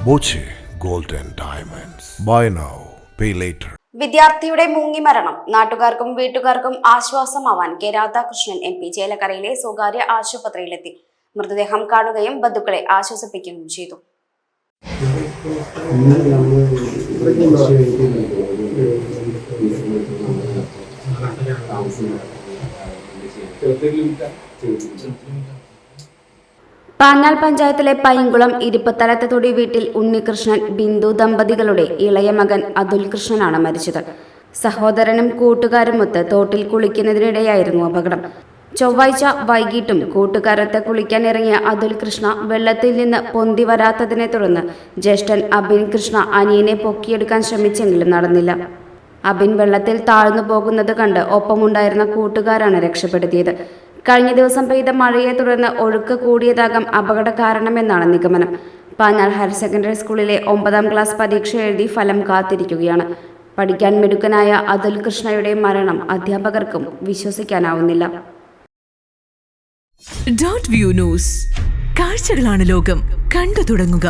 Boche gold and diamonds. Buy now, pay later. വിദ്യാർത്ഥിയുടെ മുങ്ങിമരണം നാട്ടുകാർക്കും വീട്ടുകാർക്കും ആശ്വാസമാവാൻ കെ രാധാകൃഷ്ണൻ MP ചേലക്കരയിലെ സ്വകാര്യ ആശുപത്രിയിലെത്തി. മൃതദേഹം കാണുകയും ബന്ധുക്കളെ ആശ്വസിപ്പിക്കുകയും ചെയ്തു. പാഞ്ഞാൽ പഞ്ചായത്തിലെ പൈങ്കുളം ഇരിപ്പത്തലത്തൊടി വീട്ടിൽ ഉണ്ണികൃഷ്ണൻ ബിന്ദു ദമ്പതികളുടെ ഇളയ മകൻ അതുൽ കൃഷ്ണനാണ് മരിച്ചത്. സഹോദരനും കൂട്ടുകാരുമൊത്ത് തോട്ടിൽ കുളിക്കുന്നതിനിടെയായിരുന്നു അപകടം. ചൊവ്വാഴ്ച വൈകിട്ടും കൂട്ടുകാരത്ത് കുളിക്കാനിറങ്ങിയ അതുൽ കൃഷ്ണ വെള്ളത്തിൽ നിന്ന് പൊന്തി വരാത്തതിനെ തുടർന്ന് ജ്യേഷ്ഠൻ അബിൻ കൃഷ്ണ അനിയനെ പൊക്കിയെടുക്കാൻ ശ്രമിച്ചെങ്കിലും നടന്നില്ല. അബിൻ വെള്ളത്തിൽ താഴ്ന്നു പോകുന്നത് കണ്ട് ഒപ്പമുണ്ടായിരുന്ന കൂട്ടുകാരാണ് രക്ഷപ്പെടുത്തിയത്. കഴിഞ്ഞ ദിവസം പെയ്ത മഴയെ തുടർന്ന് ഒഴുക്ക് കൂടിയതാകാം അപകട കാരണമെന്നാണ് നിഗമനം. പാഞ്ഞാൽ ഹയർ സെക്കൻഡറി സ്കൂളിലെ 9ാം ക്ലാസ് പരീക്ഷ എഴുതി ഫലം കാത്തിരിക്കുകയാണ്. പഠിക്കാൻ മിടുക്കനായ അതുൽ കൃഷ്ണയുടെ മരണം അധ്യാപകർക്കും വിശ്വസിക്കാനാവുന്നില്ല. Dot view news. കാഴ്ചകളാണ് ലോകം. കണ്ടു തുടങ്ങുക.